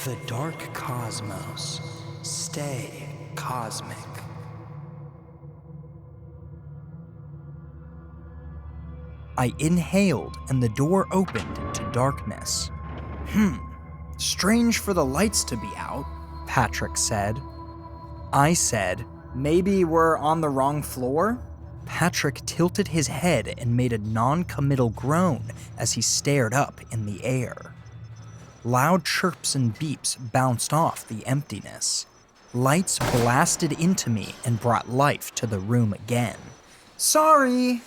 The dark cosmos. Stay cosmic. I inhaled and the door opened to darkness. Strange for the lights to be out, Patrick said. I said, maybe we're on the wrong floor? Patrick tilted his head and made a non-committal groan as he stared up in the air. Loud chirps and beeps bounced off the emptiness. Lights blasted into me and brought life to the room again. Sorry!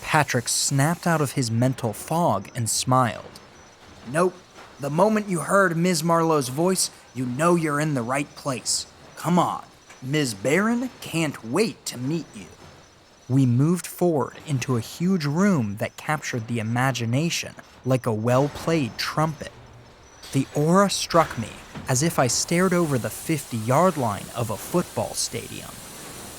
Patrick snapped out of his mental fog and smiled. Nope. The moment you heard Ms. Marlowe's voice, you know you're in the right place. Come on. Ms. Barron can't wait to meet you. We moved forward into a huge room that captured the imagination like a well-played trumpet. The aura struck me as if I stared over the 50-yard line of a football stadium.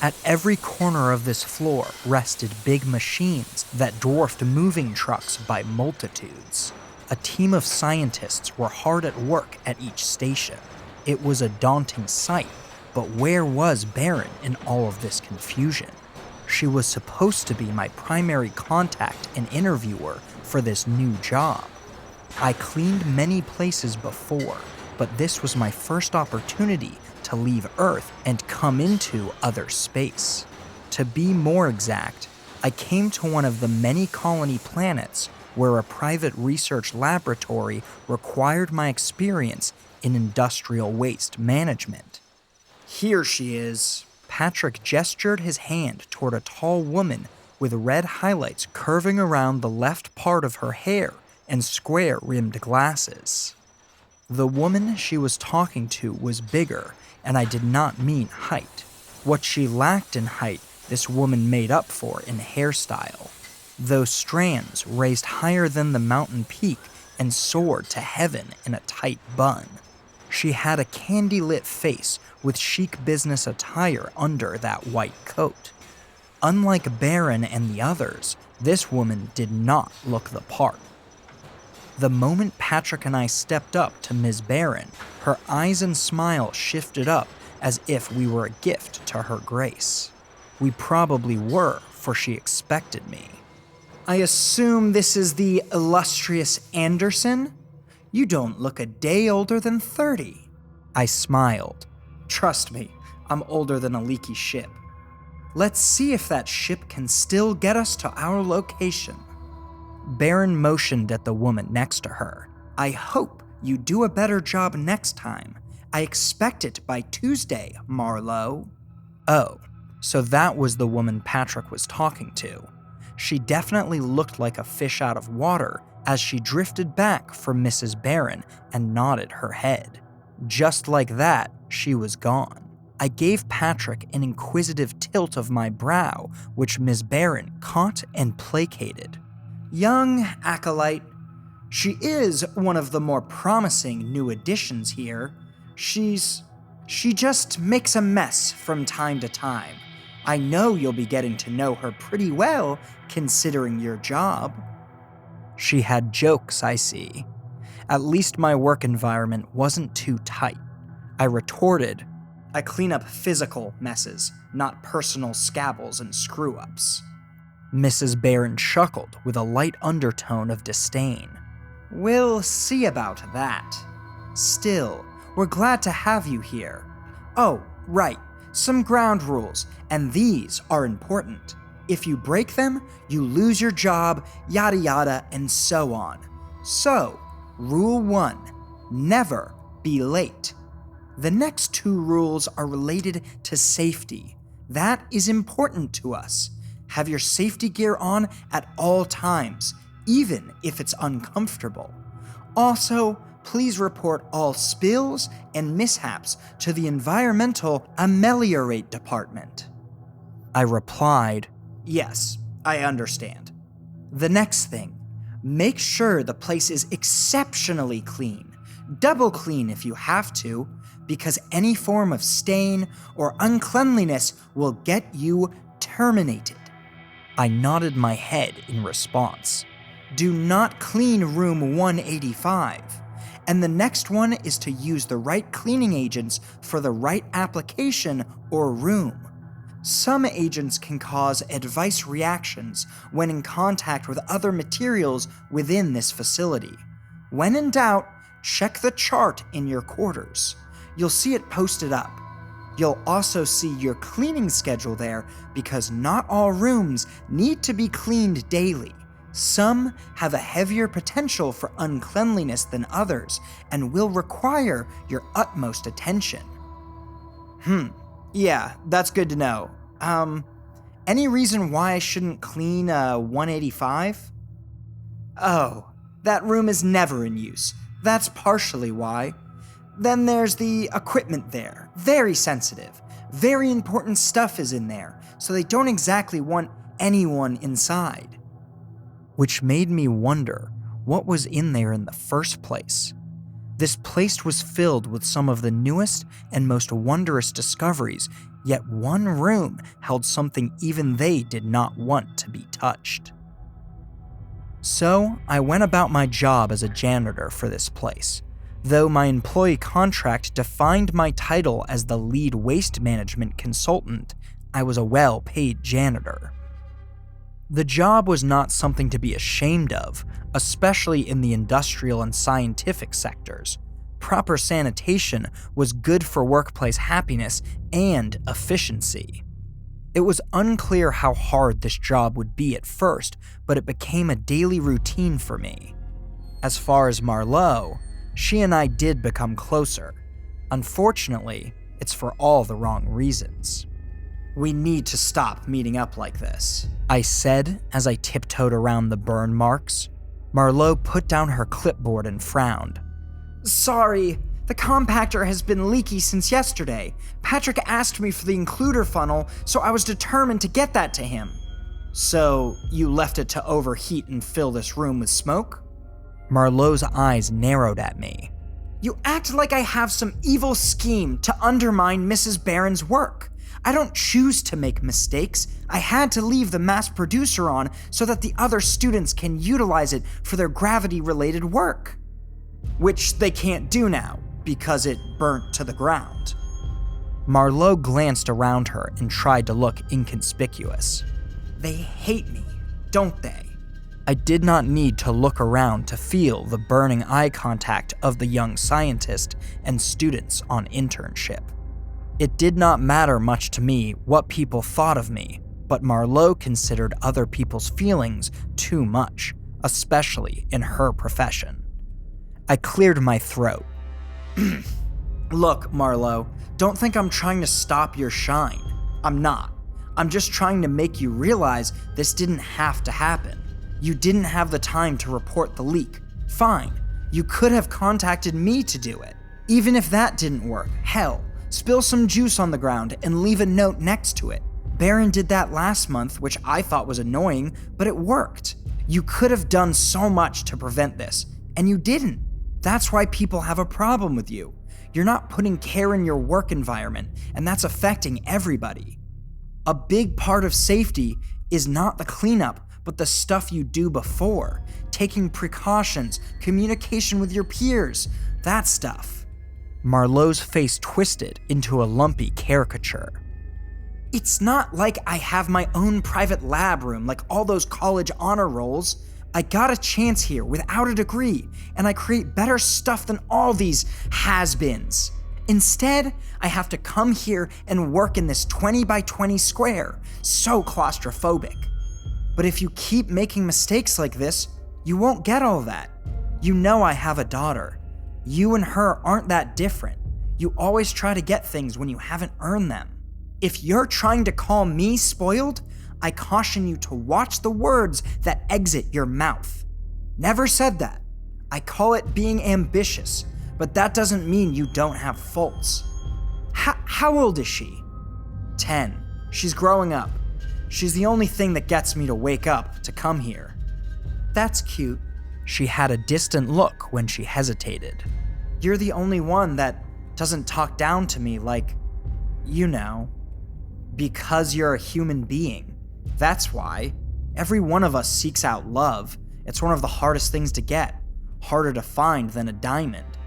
At every corner of this floor rested big machines that dwarfed moving trucks by multitudes. A team of scientists were hard at work at each station. It was a daunting sight, but where was Barron in all of this confusion? She was supposed to be my primary contact and interviewer for this new job. I cleaned many places before, but this was my first opportunity to leave Earth and come into other space. To be more exact, I came to one of the many colony planets where a private research laboratory required my experience in industrial waste management. Here she is. Patrick gestured his hand toward a tall woman with red highlights curving around the left part of her hair and square-rimmed glasses. The woman she was talking to was bigger, and I did not mean height. What she lacked in height, this woman made up for in hairstyle. Those strands raised higher than the mountain peak and soared to heaven in a tight bun. She had a candy-lit face with chic business attire under that white coat. Unlike Barron and the others, this woman did not look the part. The moment Patrick and I stepped up to Ms. Barron, her eyes and smile shifted up as if we were a gift to her grace. We probably were, for she expected me. I assume this is the illustrious Anderson? You don't look a day older than 30. I smiled. Trust me, I'm older than a leaky ship. Let's see if that ship can still get us to our location. Barron motioned at the woman next to her. I hope you do a better job next time. I expect it by Tuesday, Marlowe. Oh, so that was the woman Patrick was talking to. She definitely looked like a fish out of water as she drifted back from Mrs. Barron and nodded her head. Just like that, she was gone. I gave Patrick an inquisitive tilt of my brow, which Ms. Barron caught and placated. Young acolyte. She is one of the more promising new additions here. She just makes a mess from time to time. I know you'll be getting to know her pretty well, considering your job. She had jokes, I see. At least my work environment wasn't too tight. I retorted, I clean up physical messes, not personal scabbles and screw-ups. Mrs. Barron chuckled with a light undertone of disdain. We'll see about that. Still, we're glad to have you here. Oh, right, some ground rules, and these are important. If you break them, you lose your job, yada yada, and so on. So, Rule 1, never be late. The next 2 rules are related to safety. That is important to us. Have your safety gear on at all times, even if it's uncomfortable. Also, please report all spills and mishaps to the Environmental Ameliorate Department. I replied, yes, I understand. The next thing, make sure the place is exceptionally clean. Double clean if you have to, because any form of stain or uncleanliness will get you terminated. I nodded my head in response. Do not clean room 185. and the next one is to use the right cleaning agents for the right application or room. Some agents can cause adverse reactions when in contact with other materials within this facility. When in doubt, check the chart in your quarters. You'll see it posted up. You'll also see your cleaning schedule there because not all rooms need to be cleaned daily. Some have a heavier potential for uncleanliness than others and will require your utmost attention. Yeah, that's good to know. Any reason why I shouldn't clean 185? Oh, that room is never in use. That's partially why. Then there's the equipment there. Very sensitive. Very important stuff is in there, so they don't exactly want anyone inside. Which made me wonder what was in there in the first place. This place was filled with some of the newest and most wondrous discoveries, yet one room held something even they did not want to be touched. So I went about my job as a janitor for this place. Though my employee contract defined my title as the lead waste management consultant, I was a well-paid janitor. The job was not something to be ashamed of, especially in the industrial and scientific sectors. Proper sanitation was good for workplace happiness and efficiency. It was unclear how hard this job would be at first, but it became a daily routine for me. As far as Marlowe, she and I did become closer. Unfortunately, it's for all the wrong reasons. We need to stop meeting up like this, I said as I tiptoed around the burn marks. Marlowe put down her clipboard and frowned. Sorry, the compactor has been leaky since yesterday. Patrick asked me for the includer funnel, so I was determined to get that to him. So, you left it to overheat and fill this room with smoke? Marlowe's eyes narrowed at me. You act like I have some evil scheme to undermine Mrs. Barron's work. I don't choose to make mistakes. I had to leave the mass producer on so that the other students can utilize it for their gravity-related work. Which they can't do now, because it burnt to the ground. Marlowe glanced around her and tried to look inconspicuous. They hate me, don't they? I did not need to look around to feel the burning eye contact of the young scientist and students on internship. It did not matter much to me what people thought of me, but Marlowe considered other people's feelings too much, especially in her profession. I cleared my throat. Look, Marlowe, don't think I'm trying to stop your shine. I'm not. I'm just trying to make you realize this didn't have to happen. You didn't have the time to report the leak. Fine, you could have contacted me to do it. Even if that didn't work, hell, spill some juice on the ground and leave a note next to it. Barron did that last month, which I thought was annoying, but it worked. You could have done so much to prevent this, and you didn't. That's why people have a problem with you. You're not putting care in your work environment, and that's affecting everybody. A big part of safety is not the cleanup, but the stuff you do before. Taking precautions, communication with your peers, that stuff. Marlowe's face twisted into a lumpy caricature. It's not like I have my own private lab room like all those college honor rolls. I got a chance here without a degree, and I create better stuff than all these has-beens. Instead, I have to come here and work in this 20 by 20 square, so claustrophobic. But if you keep making mistakes like this, you won't get all that. You know I have a daughter. You and her aren't that different. You always try to get things when you haven't earned them. If you're trying to call me spoiled, I caution you to watch the words that exit your mouth. Never said that. I call it being ambitious, but that doesn't mean you don't have faults. How old is she? 10. She's growing up. She's the only thing that gets me to wake up to come here. That's cute. She had a distant look when she hesitated. You're the only one that doesn't talk down to me like, you know, because you're a human being. That's why. Every one of us seeks out love. It's one of the hardest things to get. Harder to find than a diamond.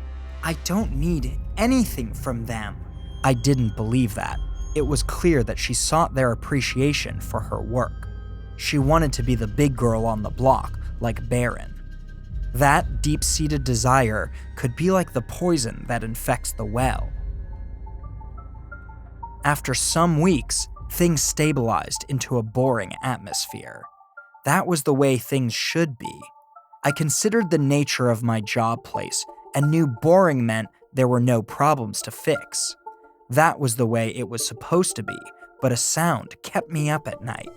I don't need anything from them. I didn't believe that. It was clear that she sought their appreciation for her work. She wanted to be the big girl on the block, like Baron. That deep-seated desire could be like the poison that infects the well. After some weeks, things stabilized into a boring atmosphere. That was the way things should be. I considered the nature of my job place and knew boring meant there were no problems to fix. That was the way it was supposed to be, but a sound kept me up at night.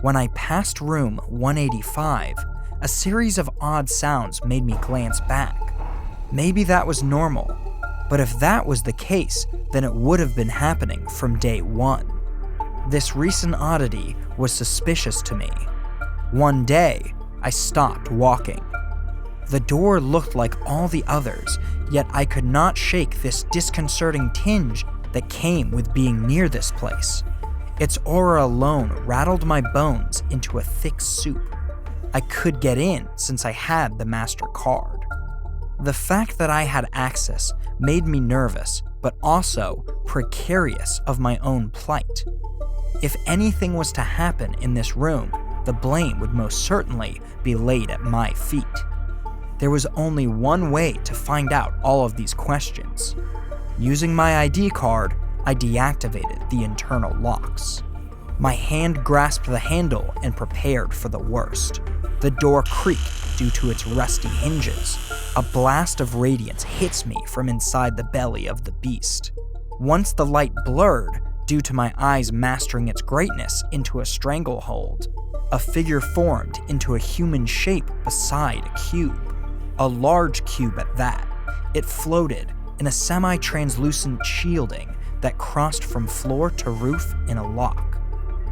When I passed room 185, a series of odd sounds made me glance back. Maybe that was normal, but if that was the case, then it would have been happening from day one. This recent oddity was suspicious to me. One day, I stopped walking. The door looked like all the others, yet I could not shake this disconcerting tinge that came with being near this place. Its aura alone rattled my bones into a thick soup. I could get in since I had the master card. The fact that I had access made me nervous, but also precarious of my own plight. If anything was to happen in this room, the blame would most certainly be laid at my feet. There was only one way to find out all of these questions. Using my ID card, I deactivated the internal locks. My hand grasped the handle and prepared for the worst. The door creaked due to its rusty hinges. A blast of radiance hits me from inside the belly of the beast. Once the light blurred, due to my eyes mastering its greatness into a stranglehold, a figure formed into a human shape beside a cube. A large cube at that. It floated in a semi-translucent shielding that crossed from floor to roof in a lock.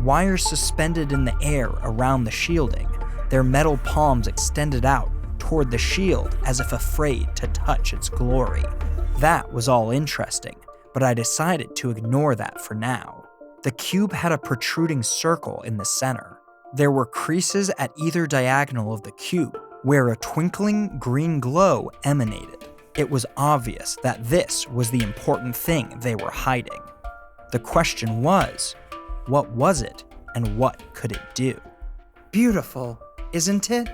Wires suspended in the air around the shielding, their metal palms extended out toward the shield as if afraid to touch its glory. That was all interesting, but I decided to ignore that for now. The cube had a protruding circle in the center. There were creases at either diagonal of the cube, where a twinkling green glow emanated. It was obvious that this was the important thing they were hiding. The question was, what was it, and what could it do? Beautiful, isn't it?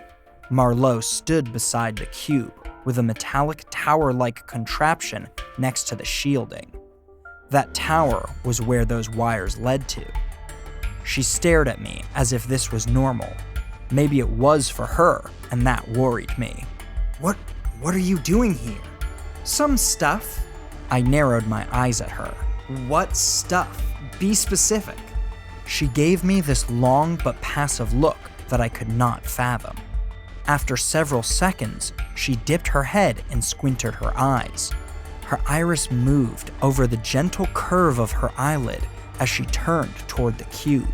Marlowe stood beside the cube, with a metallic tower-like contraption next to the shielding. That tower was where those wires led to. She stared at me as if this was normal. Maybe it was for her, and that worried me. What are you doing here? Some stuff. I narrowed my eyes at her. What stuff? Be specific. She gave me this long but passive look that I could not fathom. After several seconds, she dipped her head and squinted her eyes. Her iris moved over the gentle curve of her eyelid as she turned toward the cube.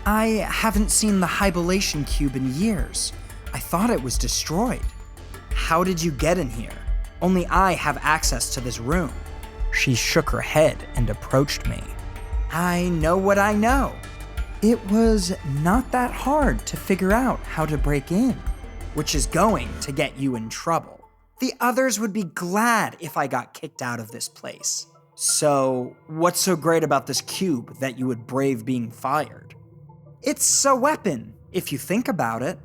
I haven't seen the hibernation cube in years. I thought it was destroyed. How did you get in here? Only I have access to this room. She shook her head and approached me. I know what I know. It was not that hard to figure out how to break in, which is going to get you in trouble. The others would be glad if I got kicked out of this place. So, what's so great about this cube that you would brave being fired? It's a weapon, if you think about it.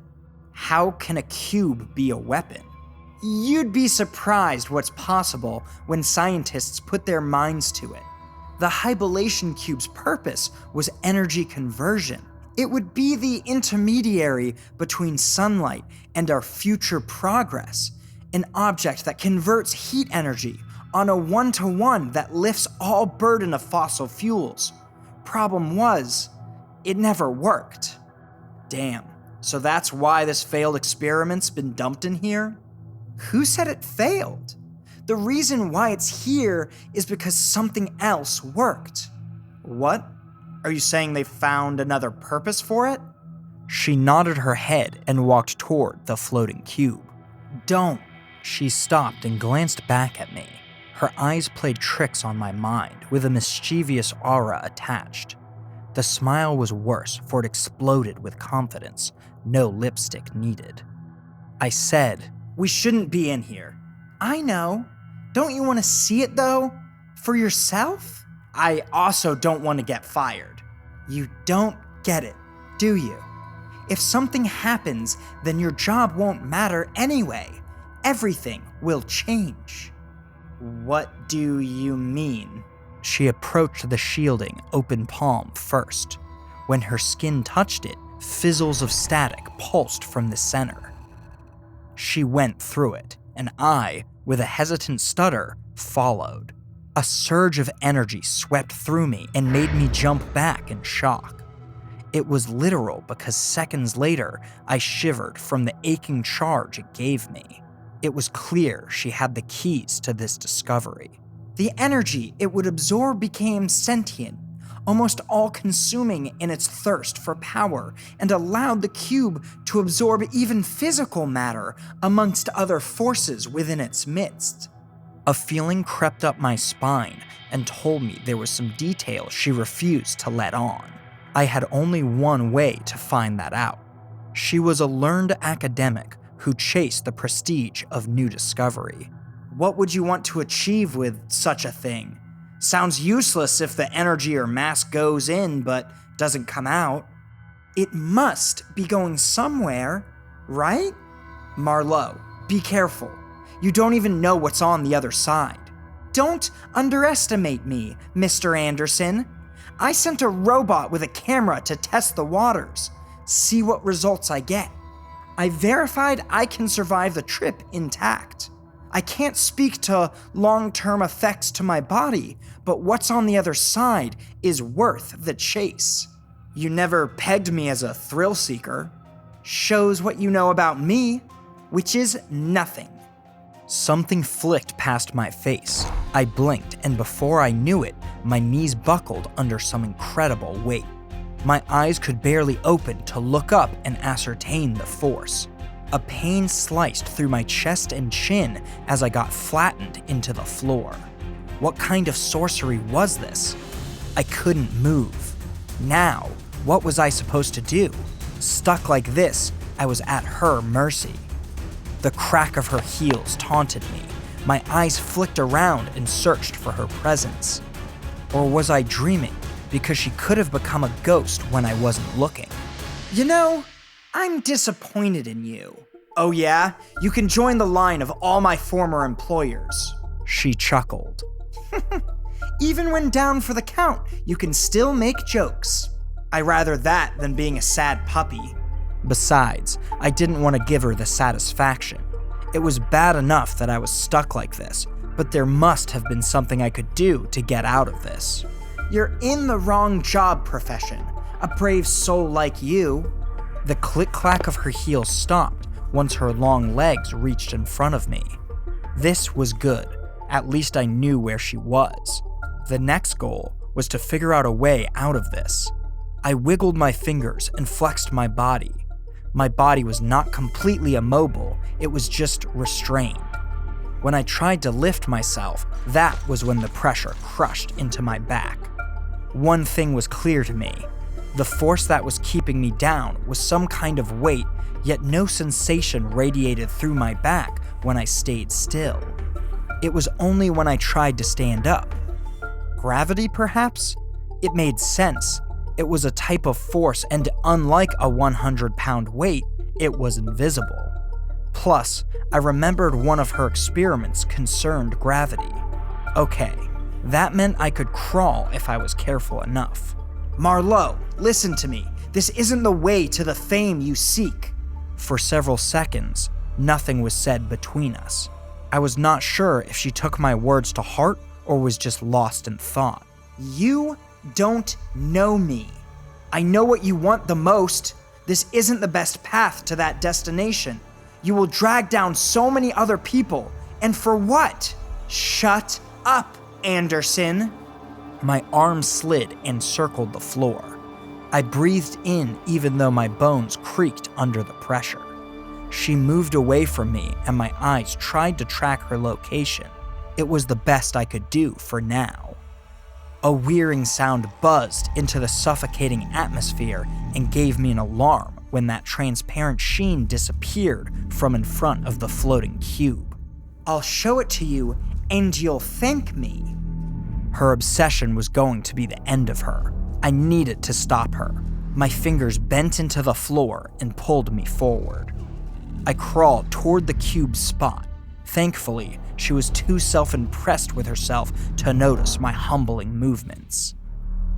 How can a cube be a weapon? You'd be surprised what's possible when scientists put their minds to it. The hibernation cube's purpose was energy conversion. It would be the intermediary between sunlight and our future progress, an object that converts heat energy on a one-to-one that lifts all burden of fossil fuels. Problem was, it never worked. Damn, so that's why this failed experiment's been dumped in here? Who said it failed? The reason why it's here is because something else worked. What? Are you saying they found another purpose for it? She nodded her head and walked toward the floating cube. Don't. She stopped and glanced back at me. Her eyes played tricks on my mind with a mischievous aura attached. The smile was worse, for it exploded with confidence. No lipstick needed. I said, "We shouldn't be in here." I know. Don't you want to see it, though? For yourself? I also don't want to get fired. You don't get it, do you? If something happens, then your job won't matter anyway. Everything will change. What do you mean? She approached the shielding open palm first. When her skin touched it, fizzles of static pulsed from the center. She went through it, and I, with a hesitant stutter, followed. A surge of energy swept through me and made me jump back in shock. It was literal because seconds later, I shivered from the aching charge it gave me. It was clear she had the keys to this discovery. The energy it would absorb became sentient, almost all-consuming in its thirst for power, and allowed the cube to absorb even physical matter amongst other forces within its midst. A feeling crept up my spine and told me there was some detail she refused to let on. I had only one way to find that out. She was a learned academic who chased the prestige of new discovery. What would you want to achieve with such a thing? Sounds useless if the energy or mass goes in but doesn't come out. It must be going somewhere, right? Marlowe, be careful. You don't even know what's on the other side. Don't underestimate me, Mr. Anderson. I sent a robot with a camera to test the waters, see what results I get. I verified I can survive the trip intact. I can't speak to long-term effects to my body, but what's on the other side is worth the chase. You never pegged me as a thrill seeker. Shows what you know about me, which is nothing. Something flicked past my face. I blinked, and before I knew it, my knees buckled under some incredible weight. My eyes could barely open to look up and ascertain the force. A pain sliced through my chest and chin as I got flattened into the floor. What kind of sorcery was this? I couldn't move. Now, what was I supposed to do? Stuck like this, I was at her mercy. The crack of her heels taunted me. My eyes flicked around and searched for her presence. Or was I dreaming? Because she could have become a ghost when I wasn't looking. You know, I'm disappointed in you. Oh yeah? You can join the line of all my former employers. She chuckled. Even when down for the count, you can still make jokes. I rather that than being a sad puppy. Besides, I didn't want to give her the satisfaction. It was bad enough that I was stuck like this, but there must have been something I could do to get out of this. You're in the wrong job profession. A brave soul like you. The click-clack of her heels stopped once her long legs reached in front of me. This was good. At least I knew where she was. The next goal was to figure out a way out of this. I wiggled my fingers and flexed my body. My body was not completely immobile, it was just restrained. When I tried to lift myself, that was when the pressure crushed into my back. One thing was clear to me. The force that was keeping me down was some kind of weight, yet no sensation radiated through my back when I stayed still. It was only when I tried to stand up. Gravity, perhaps? It made sense. It was a type of force, and unlike a 100-pound weight, it was invisible. Plus, I remembered one of her experiments concerned gravity. Okay, that meant I could crawl if I was careful enough. Marlowe, listen to me. This isn't the way to the fame you seek. For several seconds, nothing was said between us. I was not sure if she took my words to heart or was just lost in thought. You don't know me. I know what you want the most. This isn't the best path to that destination. You will drag down so many other people. And for what? Shut up, Anderson. My arm slid and circled the floor. I breathed in even though my bones creaked under the pressure. She moved away from me and my eyes tried to track her location. It was the best I could do for now. A whirring sound buzzed into the suffocating atmosphere and gave me an alarm when that transparent sheen disappeared from in front of the floating cube. I'll show it to you And you'll thank me. Her obsession was going to be the end of her. I needed to stop her. My fingers bent into the floor and pulled me forward. I crawled toward the cube's spot. Thankfully, she was too self-impressed with herself to notice my humbling movements.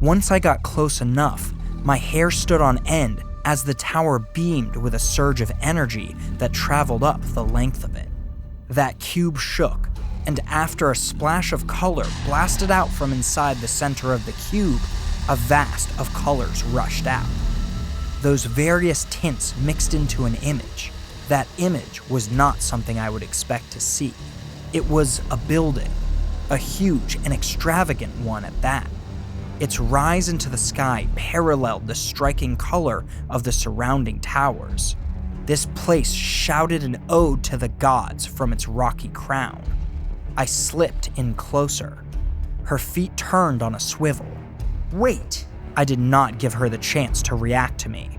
Once I got close enough, my hair stood on end as the tower beamed with a surge of energy that traveled up the length of it. That cube shook, and after a splash of color blasted out from inside the center of the cube, a vast of colors rushed out. Those various tints mixed into an image. That image was not something I would expect to see. It was a building, a huge and extravagant one at that. Its rise into the sky paralleled the striking color of the surrounding towers. This place shouted an ode to the gods from its rocky crown. I slipped in closer. Her feet turned on a swivel. Wait! I did not give her the chance to react to me.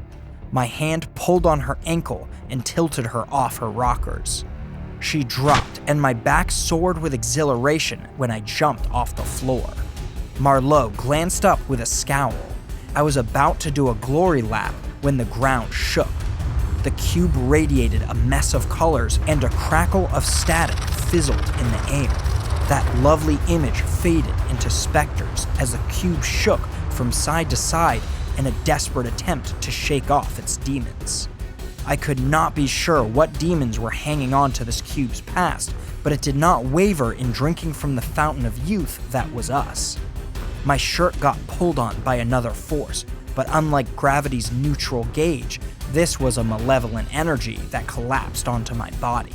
My hand pulled on her ankle and tilted her off her rockers. She dropped, and my back soared with exhilaration when I jumped off the floor. Marlowe glanced up with a scowl. I was about to do a glory lap when the ground shook. The cube radiated a mess of colors, and a crackle of static fizzled in the air. That lovely image faded into specters as the cube shook from side to side in a desperate attempt to shake off its demons. I could not be sure what demons were hanging on to this cube's past, but it did not waver in drinking from the fountain of youth that was us. My shirt got pulled on by another force, but unlike gravity's neutral gauge, this was a malevolent energy that collapsed onto my body.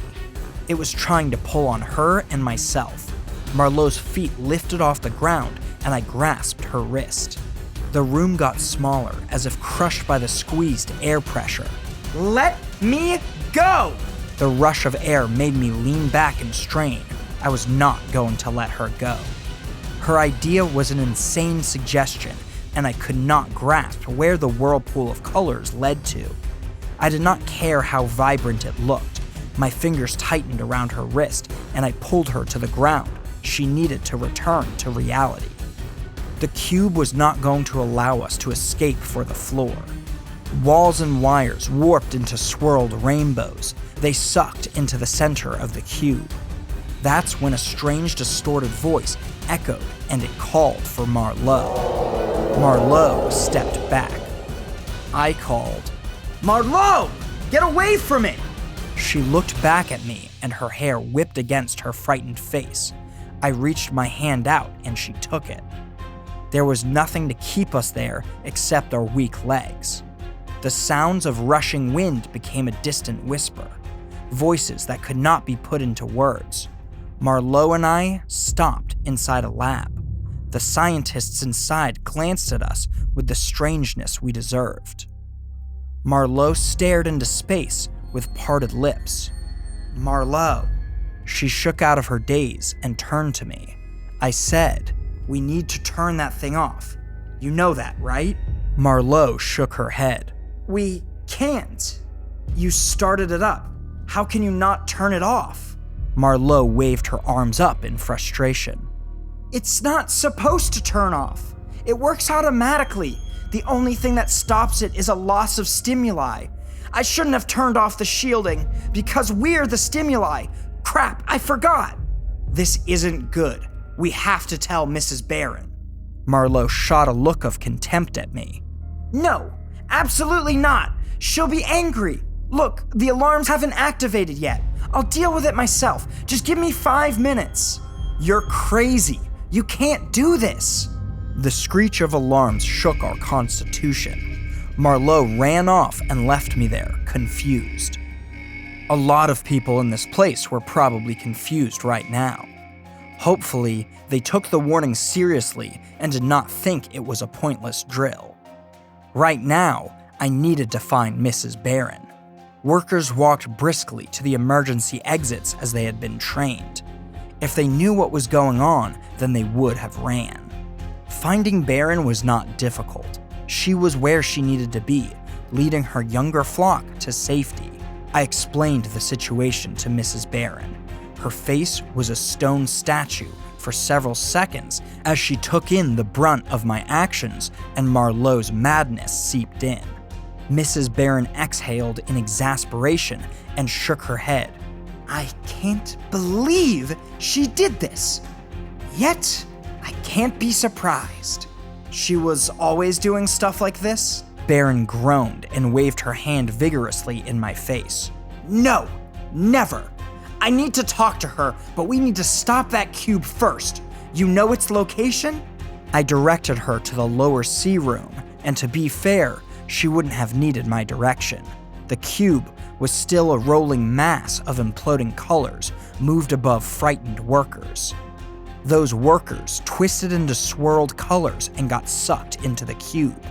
It was trying to pull on her and myself. Marlowe's feet lifted off the ground, and I grasped her wrist. The room got smaller, as if crushed by the squeezed air pressure. Let me go! The rush of air made me lean back and strain. I was not going to let her go. Her idea was an insane suggestion, and I could not grasp where the whirlpool of colors led to. I did not care how vibrant it looked. My fingers tightened around her wrist, and I pulled her to the ground. She needed to return to reality. The cube was not going to allow us to escape for the floor. Walls and wires warped into swirled rainbows. They sucked into the center of the cube. That's when a strange, distorted voice echoed, and it called for Marlowe. Marlowe stepped back. I called, Marlowe! Get away from it! She looked back at me, and her hair whipped against her frightened face. I reached my hand out, and she took it. There was nothing to keep us there except our weak legs. The sounds of rushing wind became a distant whisper, voices that could not be put into words. Marlowe and I stopped inside a lab. The scientists inside glanced at us with the strangeness we deserved. Marlowe stared into space with parted lips. Marlowe. She shook out of her daze and turned to me. I said, We need to turn that thing off. You know that, right? Marlowe shook her head. We can't. You started it up. How can you not turn it off? Marlowe waved her arms up in frustration. It's not supposed to turn off. It works automatically. The only thing that stops it is a loss of stimuli. I shouldn't have turned off the shielding because we're the stimuli. Crap, I forgot. This isn't good. We have to tell Mrs. Barron. Marlowe shot a look of contempt at me. No, absolutely not. She'll be angry. Look, the alarms haven't activated yet. I'll deal with it myself. Just give me 5 minutes. You're crazy. You can't do this. The screech of alarms shook our constitution. Marlowe ran off and left me there, confused. A lot of people in this place were probably confused right now. Hopefully, they took the warning seriously and did not think it was a pointless drill. Right now, I needed to find Mrs. Barron. Workers walked briskly to the emergency exits as they had been trained. If they knew what was going on, then they would have ran. Finding Barron was not difficult. She was where she needed to be, leading her younger flock to safety. I explained the situation to Mrs. Barron. Her face was a stone statue for several seconds as she took in the brunt of my actions and Marlowe's madness seeped in. Mrs. Barron exhaled in exasperation and shook her head. I can't believe she did this. Yet, I can't be surprised. She was always doing stuff like this? Barron groaned and waved her hand vigorously in my face. No, never. I need to talk to her, but we need to stop that cube first. You know its location? I directed her to the lower C room, and to be fair, she wouldn't have needed my direction. The cube was still a rolling mass of imploding colors moved above frightened workers. Those workers twisted into swirled colors and got sucked into the cube.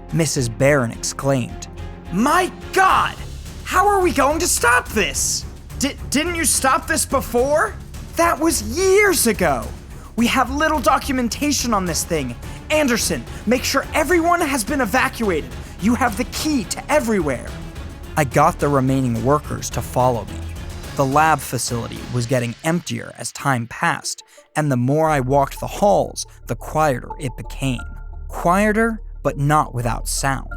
Mrs. Barron exclaimed, My God! How are we going to stop this? Didn't you stop this before? That was years ago. We have little documentation on this thing. Anderson, make sure everyone has been evacuated. You have the key to everywhere. I got the remaining workers to follow me. The lab facility was getting emptier as time passed, and the more I walked the halls, the quieter it became. Quieter, but not without sound.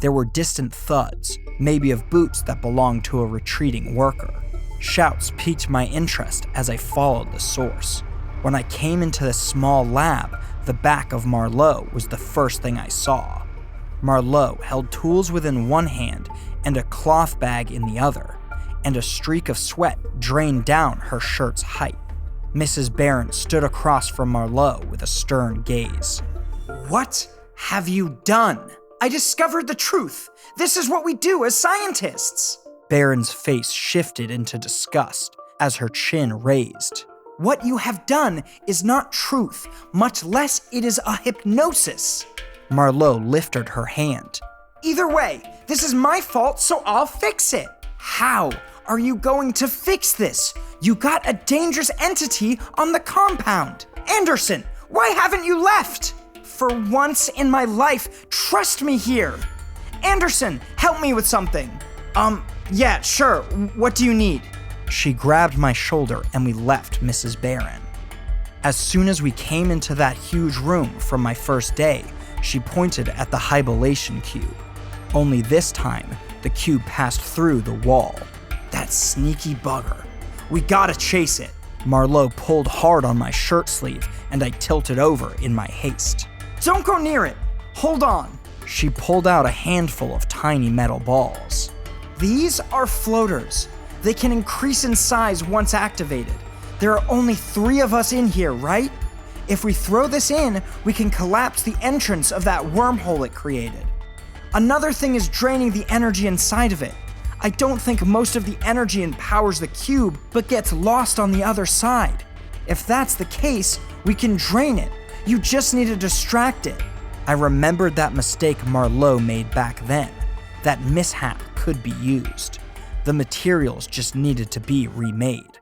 There were distant thuds, maybe of boots that belonged to a retreating worker. Shouts piqued my interest as I followed the source. When I came into the small lab, the back of Marlowe was the first thing I saw. Marlowe held tools within one hand and a cloth bag in the other, and a streak of sweat drained down her shirt's height. Mrs. Barron stood across from Marlowe with a stern gaze. What have you done? I discovered the truth. This is what we do as scientists. Barron's face shifted into disgust as her chin raised. What you have done is not truth, much less it is a hypnosis. Marlowe lifted her hand. Either way, this is my fault, so I'll fix it. How are you going to fix this? You got a dangerous entity on the compound. Anderson, why haven't you left? For once in my life, trust me here. Anderson, help me with something. Yeah, sure. What do you need? She grabbed my shoulder and we left Mrs. Barron. As soon as we came into that huge room from my first day, she pointed at the hibernation cube. Only this time, the cube passed through the wall. That sneaky bugger. We gotta chase it. Marlowe pulled hard on my shirt sleeve and I tilted over in my haste. Don't go near it. Hold on. She pulled out a handful of tiny metal balls. These are floaters. They can increase in size once activated. There are only 3 of us in here, right? If we throw this in, we can collapse the entrance of that wormhole it created. Another thing is draining the energy inside of it. I don't think most of the energy empowers the cube, but gets lost on the other side. If that's the case, we can drain it. You just need to distract it. I remembered that mistake Marlowe made back then. That mishap could be used. The materials just needed to be remade.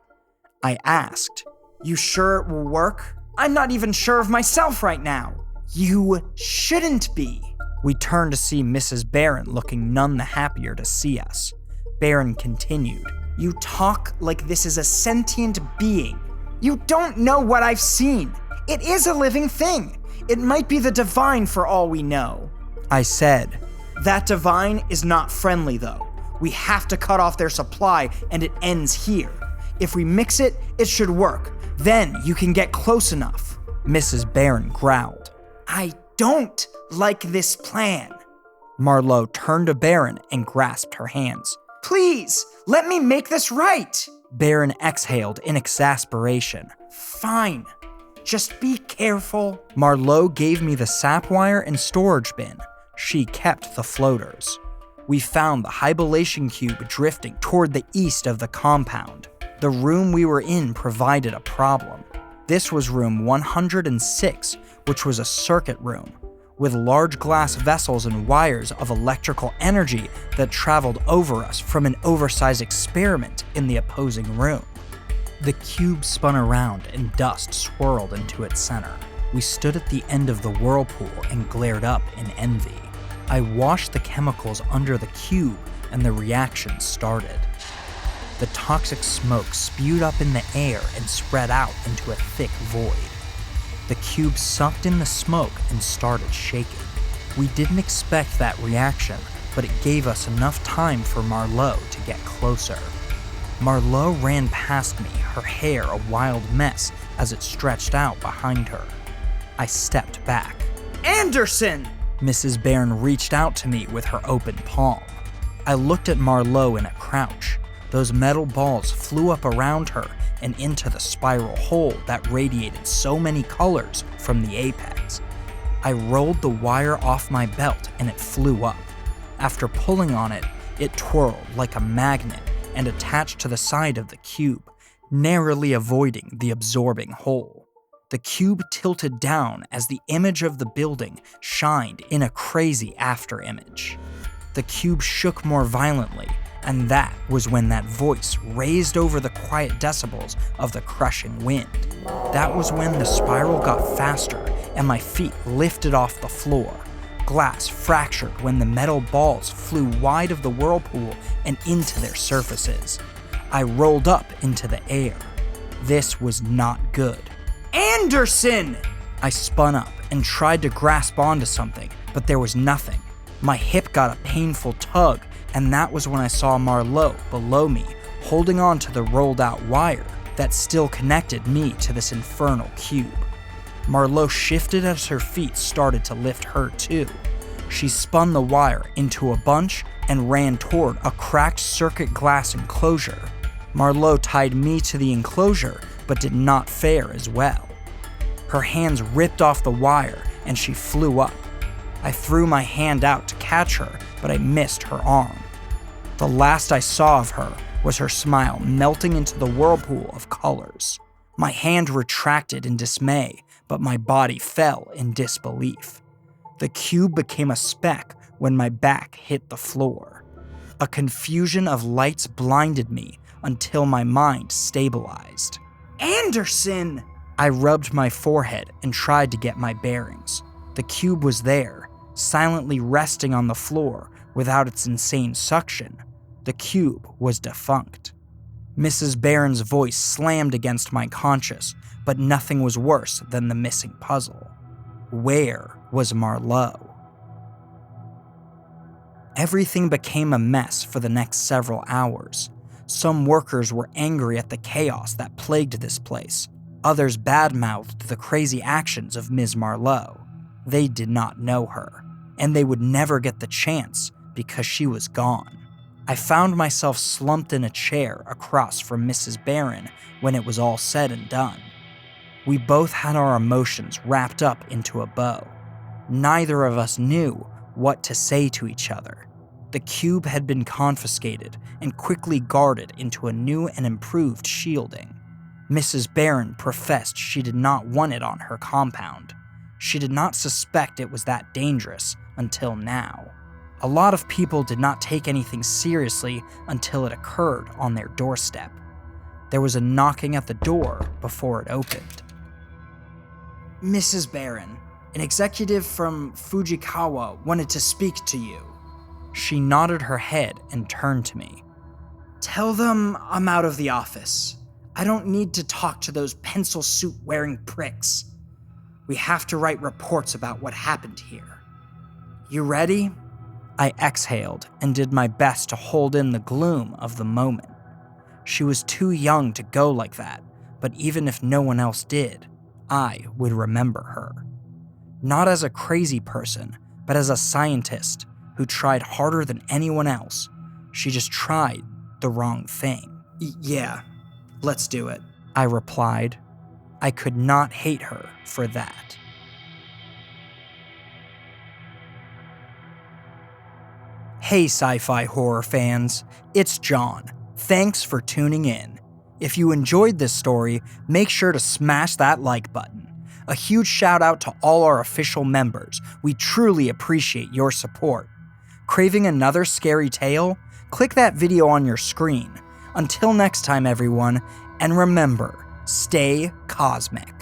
I asked, You sure it will work? I'm not even sure of myself right now. You shouldn't be. We turned to see Mrs. Barron looking none the happier to see us. Barron continued, You talk like this is a sentient being. You don't know what I've seen. It is a living thing. It might be the divine for all we know. I said, That divine is not friendly though. We have to cut off their supply and it ends here. If we mix it, it should work. Then you can get close enough. Mrs. Barron growled. I don't like this plan. Marlowe turned to Barron and grasped her hands. Please, let me make this right. Barron exhaled in exasperation. Fine. Just be careful. Marlowe gave me the sap wire and storage bin. She kept the floaters. We found the hibernation cube drifting toward the east of the compound. The room we were in provided a problem. This was room 106, which was a circuit room, with large glass vessels and wires of electrical energy that traveled over us from an oversized experiment in the opposing room. The cube spun around and dust swirled into its center. We stood at the end of the whirlpool and glared up in envy. I washed the chemicals under the cube and the reaction started. The toxic smoke spewed up in the air and spread out into a thick void. The cube sucked in the smoke and started shaking. We didn't expect that reaction, but it gave us enough time for Marlowe to get closer. Marlowe ran past me, her hair a wild mess as it stretched out behind her. I stepped back. Anderson! Mrs. Barron reached out to me with her open palm. I looked at Marlowe in a crouch. Those metal balls flew up around her and into the spiral hole that radiated so many colors from the apex. I rolled the wire off my belt and it flew up. After pulling on it, it twirled like a magnet and attached to the side of the cube, narrowly avoiding the absorbing hole. The cube tilted down as the image of the building shined in a crazy afterimage. The cube shook more violently, and that was when that voice raised over the quiet decibels of the crushing wind. That was when the spiral got faster and my feet lifted off the floor. Glass fractured when the metal balls flew wide of the whirlpool and into their surfaces. I rolled up into the air. This was not good. Anderson! I spun up and tried to grasp onto something, but there was nothing. My hip got a painful tug, and that was when I saw Marlowe below me, holding on to the rolled out wire that still connected me to this infernal cube. Marlowe shifted as her feet started to lift her too. She spun the wire into a bunch and ran toward a cracked circuit glass enclosure. Marlowe tied me to the enclosure, but did not fare as well. Her hands ripped off the wire and she flew up. I threw my hand out to catch her, but I missed her arm. The last I saw of her was her smile melting into the whirlpool of colors. My hand retracted in dismay, but my body fell in disbelief. The cube became a speck when my back hit the floor. A confusion of lights blinded me until my mind stabilized. Anderson! I rubbed my forehead and tried to get my bearings. The cube was there, silently resting on the floor without its insane suction. The cube was defunct. Mrs. Barron's voice slammed against my conscience, but nothing was worse than the missing puzzle. Where was Marlowe? Everything became a mess for the next several hours. Some workers were angry at the chaos that plagued this place. Others badmouthed the crazy actions of Ms. Marlowe. They did not know her, and they would never get the chance because she was gone. I found myself slumped in a chair across from Mrs. Barron when it was all said and done. We both had our emotions wrapped up into a bow. Neither of us knew what to say to each other. The cube had been confiscated and quickly guarded into a new and improved shielding. Mrs. Barron professed she did not want it on her compound. She did not suspect it was that dangerous until now. A lot of people did not take anything seriously until it occurred on their doorstep. There was a knocking at the door before it opened. Mrs. Barron, an executive from Fujikawa wanted to speak to you. She nodded her head and turned to me. Tell them I'm out of the office. I don't need to talk to those pencil suit wearing pricks. We have to write reports about what happened here. You ready? I exhaled and did my best to hold in the gloom of the moment. She was too young to go like that, but even if no one else did, I would remember her. Not as a crazy person, but as a scientist who tried harder than anyone else. She just tried the wrong thing. Yeah, let's do it, I replied. I could not hate her for that. Hey sci-fi horror fans, it's John. Thanks for tuning in. If you enjoyed this story, make sure to smash that like button. A huge shout out to all our official members. We truly appreciate your support. Craving another scary tale? Click that video on your screen. Until next time, everyone, and remember, stay cosmic.